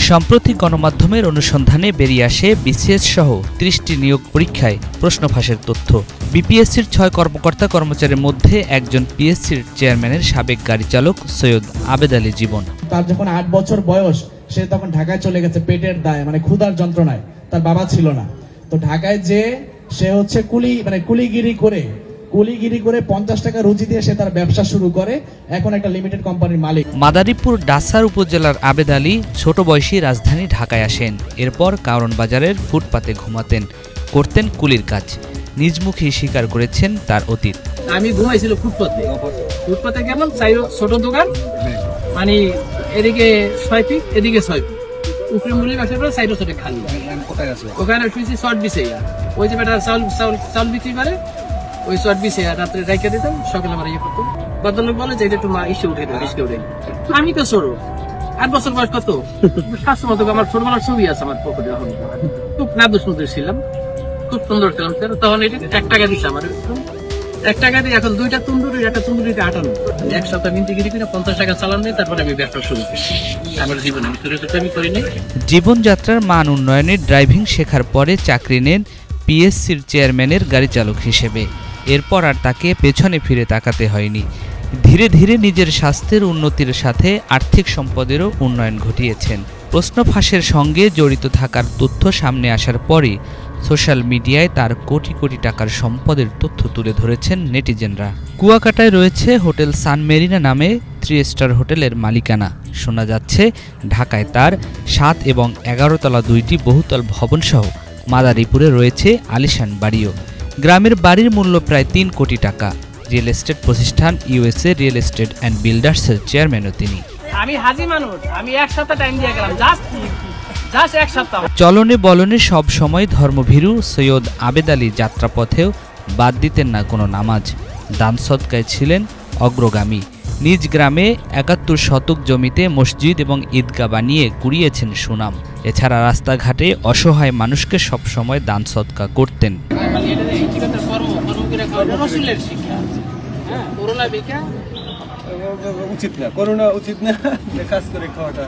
সম্প্রতি গণমাধ্যমের অনুসন্ধানে বেরিয়ে আসে বিসিএস সহ ৩০টি নিয়োগ পরীক্ষায় প্রশ্ন ফাঁসের তথ্য। বিপিএসসির ৬ কর্মকর্তা কর্মচারীর মধ্যে একজন পিএসসির চেয়ারম্যানের সাবেক গাড়ি চালক সৈয়দ আবেদ আলী জীবন। তার যখন ৮ বছর বয়স, সে তখন ঢাকায় চলে গেছে পেটের দায়ে, মানে ক্ষুধার যন্ত্রণায়। তার বাবা ছিল না, তো ঢাকায় যে সে হচ্ছে কুলিগিরি করে ৫০ টাকা রুজি দিয়ে সে তার ব্যবসা শুরু করে। এখন একটা লিমিটেড কোম্পানির মালিক। মাদারীপুর ডাসার উপজেলার আবেদ আলী ছোট বয়সী রাজধানী ঢাকায় আসেন। এরপর কারণ বাজারের ফুটপাতে ঘুমাতেন, করতেন কুলির কাজ। নিজ মুখেই স্বীকার করেছেন তার অতীত। আমি ঘুমাইছিল ফুটপাতে কেমন ছোট দোকান, মানে এদিকে ৬ ফিট এদিকে ৬ ফিট, উপরে মুড়ি বাসার পরে সাইডে ছোট খালি। ওখানে শুয়েছি শর্ট বিছে, ওই যে বেটা চাউল বিক্রি করে, ওই শর্ট বিছে রাত্রে রেখে দিতাম, সকালে আমার ইয়ে করতাম। ভদ্রলোক বলে যে একটু মা ইসে উঠে দেয়, ইসকে উঠে। আমি তো ছোট, ৮ বছর বয়স, কত স্বাস্থ্য মতো আমার ছোটবেলার ছবি আছে আমার পকেটে। এখন খুব নাদুস সুন্দর ছিলাম, খুব সুন্দর ছিলাম। তখন এটা ১ টাকা দিচ্ছে আমার, ১ টাকা দিয়ে এখন ২টা তন্দুরি, একটা তন্দুরিতে ৫৮। এক সপ্তাহ মিন্টিগিরি করে ৫০ টাকা চালান দিয়ে তারপরে আমি ব্যবসা শুরু করি। আমার জীবনে আমি করিনি। জীবনযাত্রার মান উন্নয়নে ড্রাইভিং শেখার পরে চাকরি নেন পিএসসির চেয়ারম্যানের গাড়ি চালক হিসেবে। এরপর আর তাকে পেছনে ফিরে তাকাতে হয়নি। ধীরে ধীরে নিজের স্বাস্থ্যের উন্নতির সাথে আর্থিক সম্পদেরও উন্নয়ন ঘটিয়েছেন। প্রশ্ন ফাঁসের সঙ্গে জড়িত থাকার তথ্য সামনে আসার পরই সোশ্যাল মিডিয়ায় তার কোটি কোটি টাকার সম্পদের তথ্য তুলে ধরেছেন নেটিজেনরা। কুয়াকাটায় রয়েছে হোটেল সান মেরিনা নামে 3 স্টার হোটেলের মালিকানা। শোনা যাচ্ছে ঢাকায় তার ৭ এবং ১১ তলা ২টি বহুতল ভবনসহ মাদারীপুরে রয়েছে আলিশান বাড়িও। গ্রামের বাড়ির মূল্য প্রায় ৩ কোটি টাকা। রিয়েল এস্টেট প্রতিষ্ঠান ইউএসএ রিয়েল এস্টেট অ্যান্ড বিল্ডার্সের চেয়ারম্যানও তিনি। আমি হাজি মানুষ, আমি ১ সপ্তাহ টাইম দিয়ে গেলাম, জাস্ট ১ সপ্তাহ। চলনে বলনে সব সময় ধর্মভীরু সৈয়দ আবেদ আলী যাত্রাপথেও বাদ দিতেন না কোনো নামাজ। দান সদকায় ছিলেন অগ্রগামী। নিজ গ্রামে ৭১ শতক জমিতে মসজিদ এবং ঈদগাহ বানিয়ে কুড়িয়েছেন সুনাম। এছাড়া রাস্তাঘাটে অসহায় মানুষকে সবসময় দান সদকা করতেন। করোনা উচিত না, কাজ করে খাওয়াটা।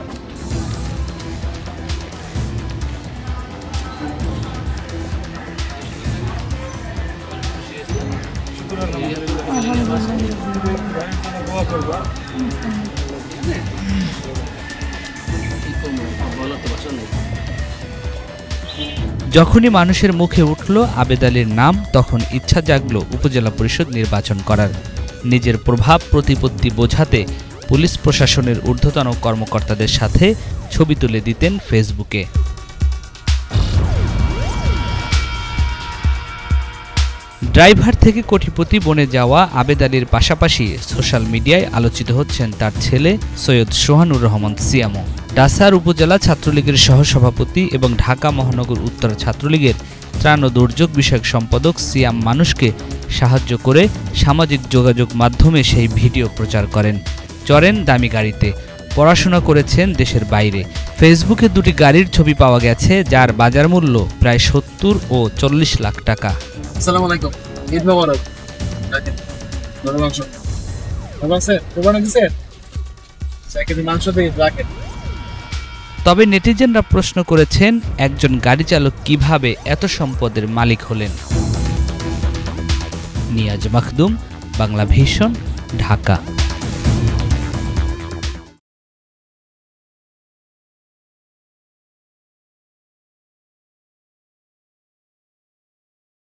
যখনই মানুষের মুখে উঠল আবেদ আলীর নাম, তখন ইচ্ছা জাগল উপজেলা পরিষদ নির্বাচন করার। নিজের প্রভাব প্রতিপত্তি বোঝাতে পুলিশ প্রশাসনের ঊর্ধ্বতন কর্মকর্তাদের সাথে ছবি তুলে দিতেন ফেসবুকে। ড্রাইভার থেকে কোটিপতি বনে যাওয়া আবেদ আলীর পাশাপাশি সোশ্যাল মিডিয়ায় আলোচিত হচ্ছেন তার ছেলে সৈয়দ সোহানুর রহমান সিয়ামও। ডাসার উপজেলা ছাত্রলীগের সহসভাপতি এবং ঢাকা মহানগর উত্তর ছাত্রলীগের ত্রাণ ও দুর্যোগ বিষয়ক সম্পাদক সিয়াম মানুষকে সাহায্য করে সামাজিক যোগাযোগ মাধ্যমে সেই ভিডিও প্রচার করেন। চড়েন দামি গাড়িতে, পড়াশোনা করেছেন দেশের বাইরে। ফেসবুকে 2টি গাড়ির ছবি পাওয়া গেছে, যার বাজার মূল্য প্রায় ৭০ ও ৪০ লাখ টাকা। আসসালামু আলাইকুম, ঈদ মোবারক। তবে নেটিজেনরা প্রশ্ন করেছেন, একজন গাড়ি চালক কিভাবে এত সম্পদের মালিক হলেন? নিয়াজ মাখদুম, বাংলা ভিশন, ঢাকা।